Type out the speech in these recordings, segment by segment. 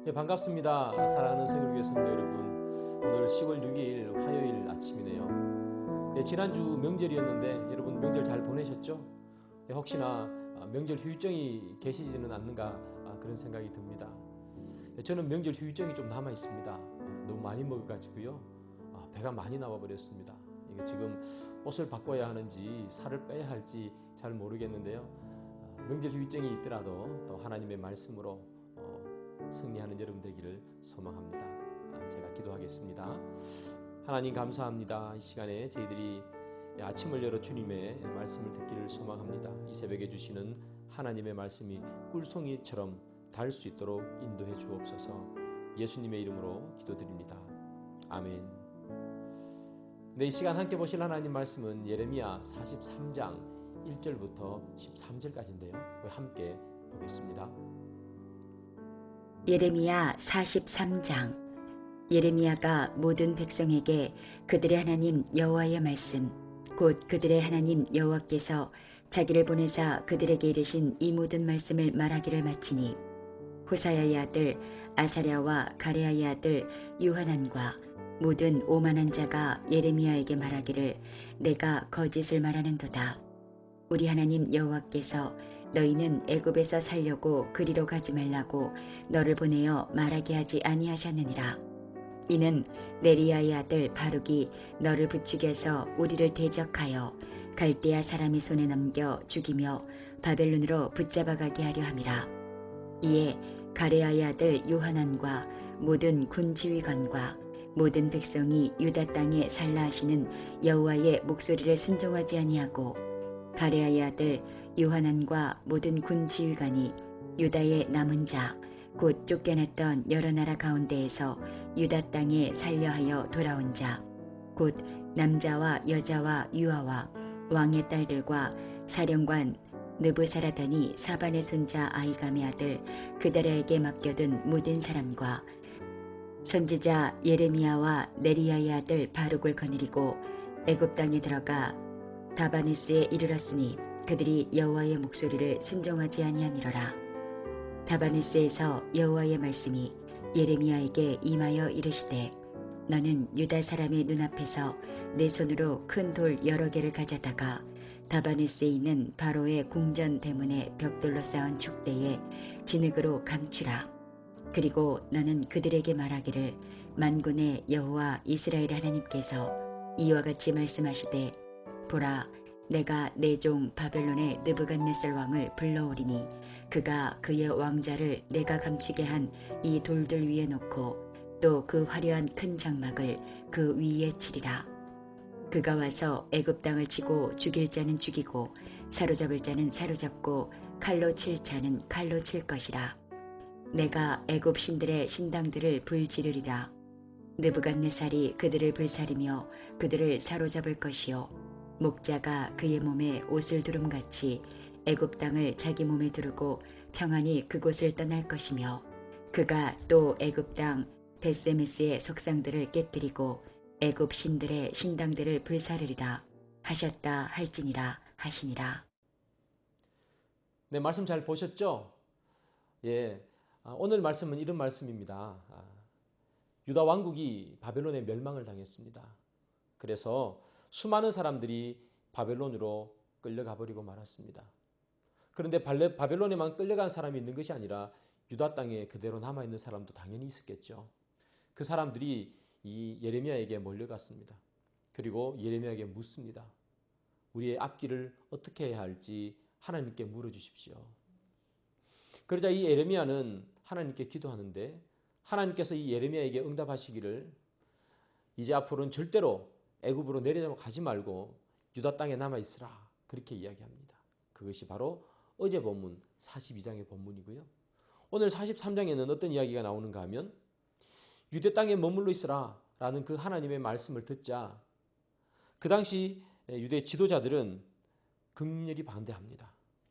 네, 반갑습니다. 사랑하는 새누리교회 성도 여러분, 오늘 10월 6일 화요일 아침이네요. 네, 지난주 명절이었는데 여러분 명절 잘 보내셨죠? 네, 혹시나 명절 후유증이 계시지는 않는가 그런 생각이 듭니다. 네, 저는 명절 후유증이 좀 남아 있습니다. 너무 많이 먹어가지고요, 배가 많이 나와 버렸습니다. 이게 지금 옷을 바꿔야 하는지 살을 빼야 할지 잘 모르겠는데요. 명절 후유증이 있더라도 또 하나님의 말씀으로 승리하는 여러분 되기를 소망합니다. 제가 기도하겠습니다. 하나님 감사합니다. 이 시간에 저희들이 아침을 열어 주님의 말씀을 듣기를 소망합니다. 이 새벽에 주시는 하나님의 말씀이 꿀송이처럼 닿을 수 있도록 인도해 주옵소서. 예수님의 이름으로 기도드립니다. 아멘. 네, 이 시간 함께 보실 하나님 말씀은 예레미야 43장 1절부터 13절까지인데요. 함께 보겠습니다. 예레미야 43장. 예레미야가 모든 백성에게 그들의 하나님 여호와의 말씀, 곧 그들의 하나님 여호와께서 자기를 보내사 그들에게 이르신 이 모든 말씀을 말하기를 마치니, 호사야의 아들 아사랴와 가레야의 아들 유하난과 모든 오만한 자가 예레미야에게 말하기를, 내가 거짓을 말하는도다. 우리 하나님 여호와께서 너희는 애굽에서 살려고 그리로 가지 말라고 너를 보내어 말하게 하지 아니하셨느니라. 이는 네리야의 아들 바룩이 너를 부추겨서 우리를 대적하여 갈대아 사람의 손에 넘겨 죽이며 바벨론으로 붙잡아가게 하려 함이라. 이에 가레야의 아들 요하난과 모든 군 지휘관과 모든 백성이 유다 땅에 살라 하시는 여호와의 목소리를 순종하지 아니하고, 가레야의 아들 요하난과 모든 군 지휘관이 유다의 남은 자 곧 쫓겨났던 여러 나라 가운데에서 유다 땅에 살려하여 돌아온 자 곧 남자와 여자와 유아와 왕의 딸들과 사령관 느부사라단이 사반의 손자 아히감의 아들 그다랴에게 맡겨둔 모든 사람과 선지자 예레미야와 네리야의 아들 바룩을 거느리고 애굽 땅에 들어가 다바네스에 이르렀으니 그들이 여호와의 목소리를 순종하지 아니함이로라. 다바네스에서 여호와의 말씀이 예레미야에게 임하여 이르시되, 너는 유다 사람의 눈앞에서 내 손으로 큰 돌 여러 개를 가져다가 다바네스에 있는 바로의 궁전 대문에 벽돌로 쌓은 축대에 진흙으로 감추라. 그리고 너는 그들에게 말하기를, 만군의 여호와 이스라엘 하나님께서 이와 같이 말씀하시되, 보라, 내가 내 종 바벨론의 느부갓네살 왕을 불러오리니 그가 그의 왕자를 내가 감추게 한 이 돌들 위에 놓고 또 그 화려한 큰 장막을 그 위에 치리라. 그가 와서 애굽 땅을 치고 죽일 자는 죽이고 사로잡을 자는 사로잡고 칼로 칠 자는 칼로 칠 것이라. 내가 애굽 신들의 신당들을 불지르리라. 느부갓네살이 그들을 불사르며 그들을 사로잡을 것이요, 목자가 그의 몸에 옷을 두름같이 애굽 땅을 자기 몸에 두르고 평안히 그곳을 떠날 것이며, 그가 또 애굽 땅 벳세메스의 석상들을 깨뜨리고 애굽 신들의 신당들을 불사르리라 하셨다 할지니라 하시니라. 네, 말씀 잘 보셨죠? 예, 오늘 말씀은 이런 말씀입니다. 유다 왕국이 바벨론에 멸망을 당했습니다. 그래서 수많은 사람들이 바벨론으로 끌려가 버리고 말았습니다. 그런데 바벨론에만 끌려간 사람이 있는 것이 아니라 유다 땅에 그대로 남아있는 사람도 당연히 있었겠죠. 그 사람들이 이 예레미야에게 몰려갔습니다. 그리고 예레미야에게 묻습니다. 우리의 앞길을 어떻게 해야 할지 하나님께 물어주십시오. 그러자 이 예레미야는 하나님께 기도하는데, 하나님께서 이 예레미야에게 응답하시기를, 이제 앞으로는 절대로 애굽으로 내려가지 말고 유다 땅에 남아 있으라, 그렇게 이야기합니다. 그것이 바로 어제 본문 42장의 본문이고요. 오늘 43장에는 어떤 이야기가 나오는가 하면, 유대 땅에 머물러 있으라 라는 그 하나님의 말씀을 듣자 그 당시 유대 지도자들은 극렬히 반대합니다.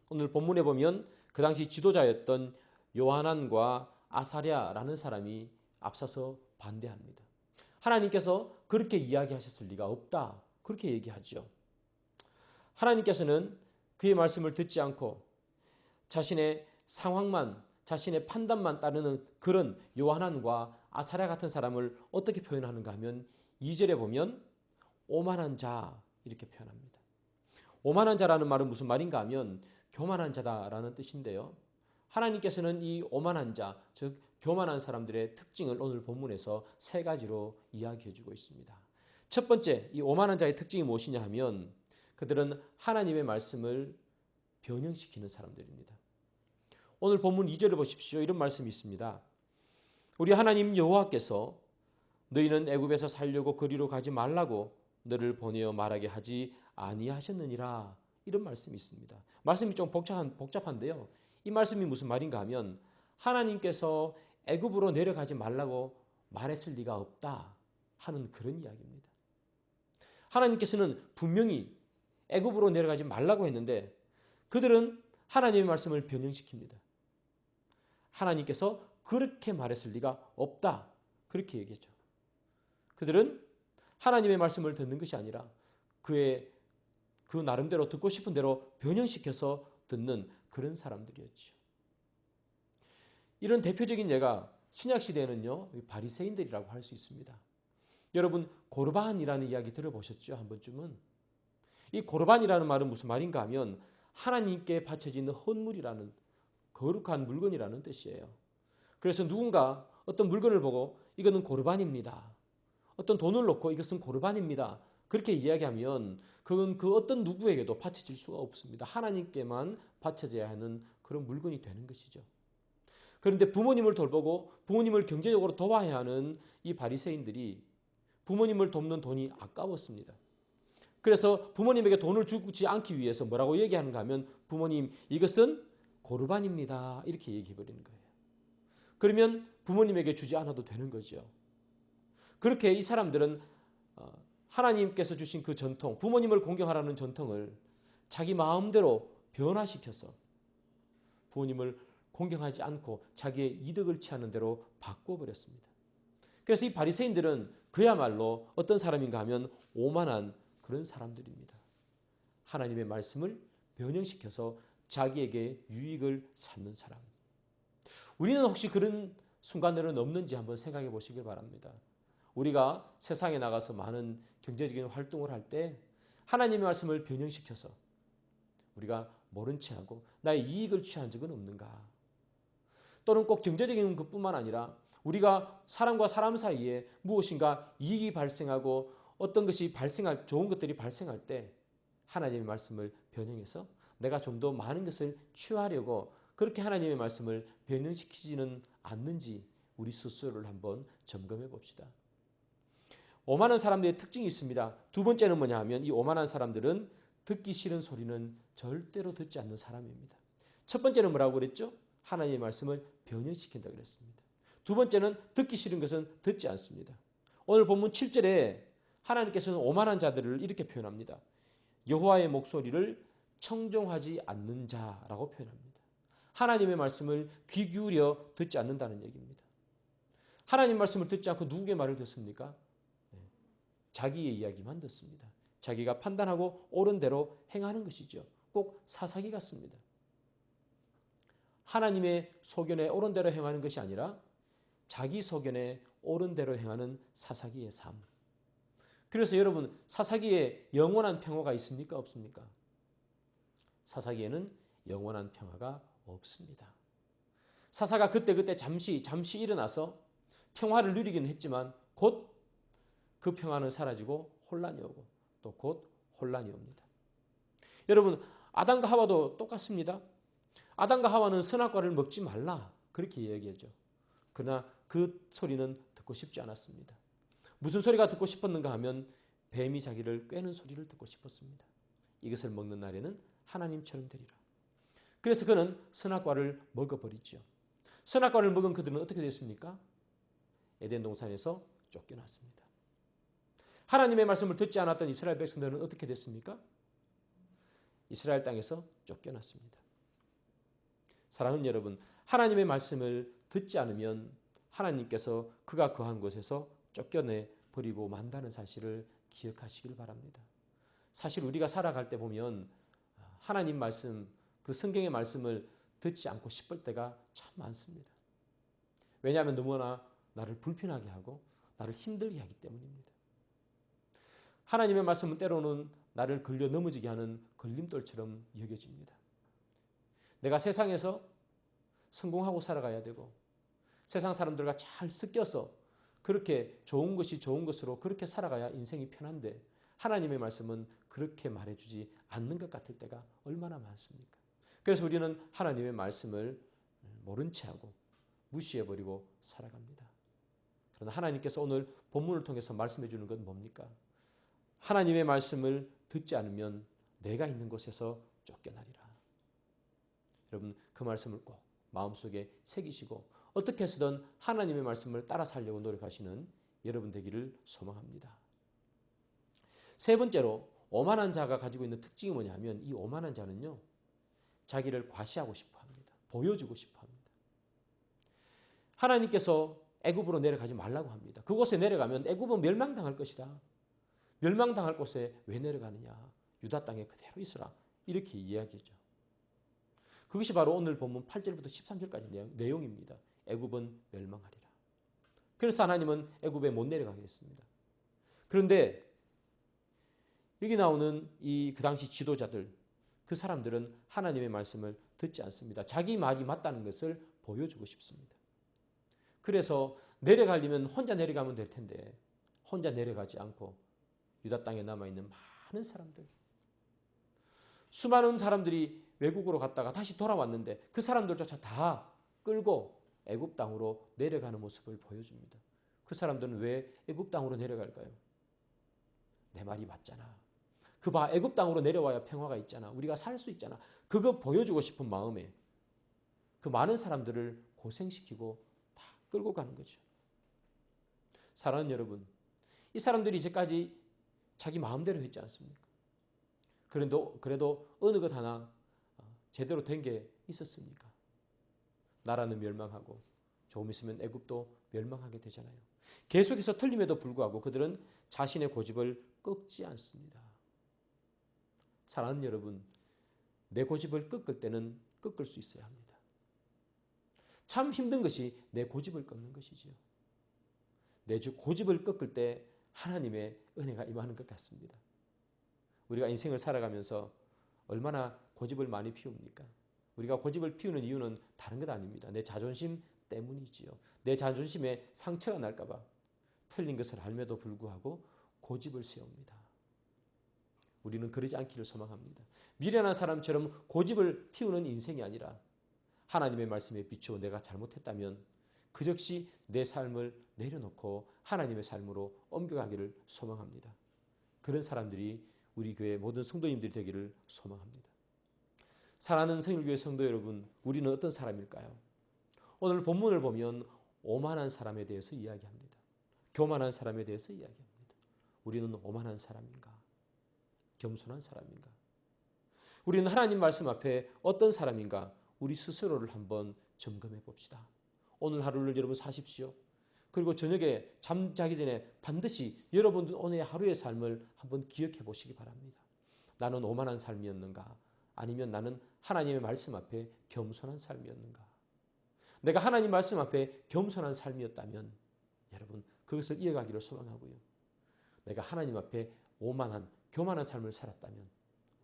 오늘 본문에 보면 그 당시 지도자였던 요하난과 아사랴라는 사람이 앞서서 반대합니다. 하나님께서 그렇게 이야기하셨을 리가 없다, 그렇게 얘기하죠. 하나님께서는 그의 말씀을 듣지 않고 자신의 상황만, 자신의 판단만 따르는 그런 요한안과 아사랴 같은 사람을 어떻게 표현하는가 하면 2절에 보면 오만한 자 이렇게 표현합니다. 오만한 자라는 말은 무슨 말인가 하면 교만한 자다라는 뜻인데요. 하나님께서는 이 오만한 자, 즉 교만한 사람들의 특징을 오늘 본문에서 세 가지로 이야기해 주고 있습니다. 첫 번째, 이 오만한 자의 특징이 무엇이냐 하면 그들은 하나님의 말씀을 변형시키는 사람들입니다. 오늘 본문 2절을 보십시오. 이런 말씀이 있습니다. 우리 하나님 여호와께서 너희는 애굽에서 살려고 그리로 가지 말라고 너를 보내어 말하게 하지 아니하셨느니라. 이런 말씀이 있습니다. 말씀이 좀 복잡한데요. 이 말씀이 무슨 말인가 하면 하나님께서 애굽으로 내려가지 말라고 말했을 리가 없다 하는 그런 이야기입니다. 하나님께서는 분명히 애굽으로 내려가지 말라고 했는데 그들은 하나님의 말씀을 변형시킵니다. 하나님께서 그렇게 말했을 리가 없다. 그렇게 얘기했죠. 그들은 하나님의 말씀을 듣는 것이 아니라 그 나름대로 듣고 싶은 대로 변형시켜서 듣는 그런 사람들이었죠. 이런 대표적인 예가 신약 시대에는요, 바리새인들이라고 할 수 있습니다. 여러분 고르반이라는 이야기 들어보셨죠? 한 번쯤은. 이 고르반이라는 말은 무슨 말인가 하면 하나님께 바쳐진 헌물이라는 거룩한 물건이라는 뜻이에요. 그래서 누군가 어떤 물건을 보고 이거는 고르반입니다. 어떤 돈을 놓고 이것은 고르반입니다. 그렇게 이야기하면 그건 그 어떤 누구에게도 바쳐질 수가 없습니다. 하나님께만 바쳐져야 하는 그런 물건이 되는 것이죠. 그런데 부모님을 돌보고 부모님을 경제적으로 도와야 하는 이 바리새인들이 부모님을 돕는 돈이 아까웠습니다. 그래서 부모님에게 돈을 주지 않기 위해서 뭐라고 얘기하는가 하면 부모님 이것은 고르반입니다. 이렇게 얘기해 버리는 거예요. 그러면 부모님에게 주지 않아도 되는 거죠. 그렇게 이 사람들은 하나님께서 주신 그 전통, 부모님을 공경하라는 전통을 자기 마음대로 변화시켜서 부모님을 공경하지 않고 자기의 이득을 취하는 대로 바꿔버렸습니다. 그래서 이 바리새인들은 그야말로 어떤 사람인가 하면 오만한 그런 사람들입니다. 하나님의 말씀을 변형시켜서 자기에게 유익을 삼는 사람. 우리는 혹시 그런 순간들은 없는지 한번 생각해 보시길 바랍니다. 우리가 세상에 나가서 많은 경제적인 활동을 할 때 하나님의 말씀을 변형시켜서 우리가 모른 체하고 나의 이익을 취한 적은 없는가? 또는 꼭 경제적인 것뿐만 아니라 우리가 사람과 사람 사이에 무엇인가 이익이 발생하고 어떤 것이 좋은 것들이 발생할 때 하나님의 말씀을 변형해서 내가 좀 더 많은 것을 취하려고 그렇게 하나님의 말씀을 변형시키지는 않는지 우리 스스로를 한번 점검해 봅시다. 오만한 사람들의 특징이 있습니다. 두 번째는 뭐냐 하면 이 오만한 사람들은 듣기 싫은 소리는 절대로 듣지 않는 사람입니다. 첫 번째는 뭐라고 그랬죠? 하나님의 말씀을 변형시킨다고 그랬습니다. 두 번째는 듣기 싫은 것은 듣지 않습니다. 오늘 본문 7절에 하나님께서는 오만한 자들을 이렇게 표현합니다. 여호와의 목소리를 청종하지 않는 자라고 표현합니다. 하나님의 말씀을 귀 기울여 듣지 않는다는 얘기입니다. 하나님 말씀을 듣지 않고 누구의 말을 듣습니까? 자기의 이야기만 듣습니다. 자기가 판단하고 옳은 대로 행하는 것이죠. 꼭 사사기 같습니다. 하나님의 소견에 옳은 대로 행하는 것이 아니라 자기 소견에 옳은 대로 행하는 사사기의 삶. 그래서 여러분 사사기에 영원한 평화가 있습니까? 없습니까? 사사기에는 영원한 평화가 없습니다. 사사가 그때 잠시 일어나서 평화를 누리긴 했지만 곧 그 평화는 사라지고 혼란이 오고 또 곧 혼란이 옵니다. 여러분 아담과 하와도 똑같습니다. 아담과 하와는 선악과를 먹지 말라 그렇게 이야기하죠. 그러나 그 소리는 듣고 싶지 않았습니다. 무슨 소리가 듣고 싶었는가 하면 뱀이 자기를 꿰는 소리를 듣고 싶었습니다. 이것을 먹는 날에는 하나님처럼 되리라. 그래서 그는 선악과를 먹어버리죠. 선악과를 먹은 그들은 어떻게 됐습니까? 에덴 동산에서 쫓겨났습니다. 하나님의 말씀을 듣지 않았던 이스라엘 백성들은 어떻게 됐습니까? 이스라엘 땅에서 쫓겨났습니다. 사랑하는 여러분, 하나님의 말씀을 듣지 않으면 하나님께서 그가 거한 곳에서 쫓겨내 버리고 만다는 사실을 기억하시길 바랍니다. 사실 우리가 살아갈 때 보면 하나님 말씀, 그 성경의 말씀을 듣지 않고 싶을 때가 참 많습니다. 왜냐하면 너무나 나를 불편하게 하고 나를 힘들게 하기 때문입니다. 하나님의 말씀은 때로는 나를 걸려 넘어지게 하는 걸림돌처럼 여겨집니다. 내가 세상에서 성공하고 살아가야 되고 세상 사람들과 잘 섞여서 그렇게 좋은 것이 좋은 것으로 그렇게 살아가야 인생이 편한데 하나님의 말씀은 그렇게 말해주지 않는 것 같을 때가 얼마나 많습니까? 그래서 우리는 하나님의 말씀을 모른 채 하고 무시해버리고 살아갑니다. 그러나 하나님께서 오늘 본문을 통해서 말씀해 주는 건 뭡니까? 하나님의 말씀을 듣지 않으면 내가 있는 곳에서 쫓겨나리라. 여러분 그 말씀을 꼭 마음속에 새기시고 어떻게 해서든 하나님의 말씀을 따라 살려고 노력하시는 여러분 되기를 소망합니다. 세 번째로 오만한 자가 가지고 있는 특징이 뭐냐면 이 오만한 자는요. 자기를 과시하고 싶어 합니다. 보여주고 싶어 합니다. 하나님께서 애굽으로 내려가지 말라고 합니다. 그곳에 내려가면 애굽은 멸망당할 것이다. 멸망당할 곳에 왜 내려가느냐. 유다 땅에 그대로 있으라. 이렇게 이야기죠. 그것이 바로 오늘 본문 8절부터 13절까지 내용입니다. 애굽은 멸망하리라. 그래서 하나님은 애굽에 못 내려가게 했습니다. 그런데 여기 나오는 그 당시 지도자들, 그 사람들은 하나님의 말씀을 듣지 않습니다. 자기 말이 맞다는 것을 보여주고 싶습니다. 그래서 내려가려면 혼자 내려가면 될 텐데 혼자 내려가지 않고 유다 땅에 남아있는 많은 사람들, 수많은 사람들이 외국으로 갔다가 다시 돌아왔는데 그 사람들조차 다 끌고 애굽 땅으로 내려가는 모습을 보여줍니다. 그 사람들은 왜 애굽 땅으로 내려갈까요? 내 말이 맞잖아. 그 봐, 애굽 땅으로 내려와야 평화가 있잖아. 우리가 살 수 있잖아. 그거 보여주고 싶은 마음에 그 많은 사람들을 고생시키고 다 끌고 가는 거죠. 사랑하는 여러분, 이 사람들이 이제까지 자기 마음대로 했지 않습니까? 그래도 어느 것 하나 제대로 된 게 있었습니까? 나라는 멸망하고 조금 있으면 애굽도 멸망하게 되잖아요. 계속해서 틀림에도 불구하고 그들은 자신의 고집을 꺾지 않습니다. 사랑하는 여러분, 내 고집을 꺾을 때는 꺾을 수 있어야 합니다. 참 힘든 것이 내 고집을 꺾는 것이지요. 내 고집을 꺾을 때 하나님의 은혜가 임하는 것 같습니다. 우리가 인생을 살아가면서 얼마나 고집을 많이 피웁니까? 우리가 고집을 피우는 이유는 다른 것 아닙니다. 내 자존심 때문이지요. 내 자존심에 상처가 날까 봐 틀린 것을 알면도 불구하고 고집을 세웁니다. 우리는 그러지 않기를 소망합니다. 미련한 사람처럼 고집을 피우는 인생이 아니라 하나님의 말씀에 비추어 내가 잘못했다면 그 즉시 내 삶을 내려놓고 하나님의 삶으로 옮겨가기를 소망합니다. 그런 사람들이 우리 교회 모든 성도님들이 되기를 소망합니다. 사랑하는 성일교회 성도 여러분, 우리는 어떤 사람일까요? 오늘 본문을 보면 오만한 사람에 대해서 이야기합니다. 교만한 사람에 대해서 이야기합니다. 우리는 오만한 사람인가? 겸손한 사람인가? 우리는 하나님 말씀 앞에 어떤 사람인가? 우리 스스로를 한번 점검해 봅시다. 오늘 하루를 여러분 사십시오. 그리고 저녁에 잠자기 전에 반드시 여러분들 오늘 하루의 삶을 한번 기억해 보시기 바랍니다. 나는 오만한 삶이었는가? 아니면 나는 하나님의 말씀 앞에 겸손한 삶이었는가? 내가 하나님 말씀 앞에 겸손한 삶이었다면 여러분 그것을 이어가기를 소망하고요. 내가 하나님 앞에 오만한 교만한 삶을 살았다면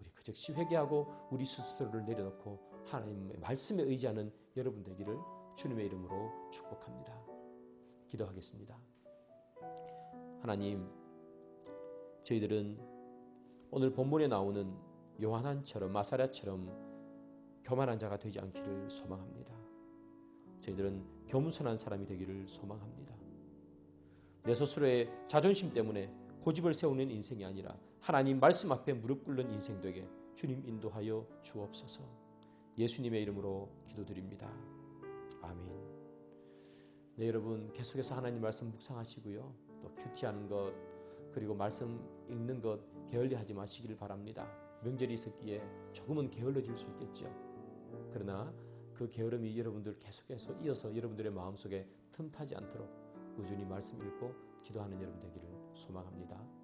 우리 그 즉시 회개하고 우리 스스로를 내려놓고 하나님의 말씀에 의지하는 여러분 되기를 주님의 이름으로 축복합니다. 기도하겠습니다. 하나님, 저희들은 오늘 본문에 나오는 요한처럼 마사랴처럼 교만한 자가 되지 않기를 소망합니다. 저희들은 겸손한 사람이 되기를 소망합니다. 내 스스로의 자존심 때문에 고집을 세우는 인생이 아니라 하나님 말씀 앞에 무릎 꿇는 인생 되게 주님 인도하여 주옵소서. 예수님의 이름으로 기도드립니다. 아멘. 네, 여러분 계속해서 하나님 말씀 묵상하시고요. 또 큐티하는 것 그리고 말씀 읽는 것 게을리하지 마시기를 바랍니다. 명절이 있었기에 조금은 게을러질 수 있겠죠. 그러나 그 게으름이 여러분들 계속해서 이어서 여러분들의 마음속에 틈타지 않도록 꾸준히 말씀 읽고 기도하는 여러분 되기를 소망합니다.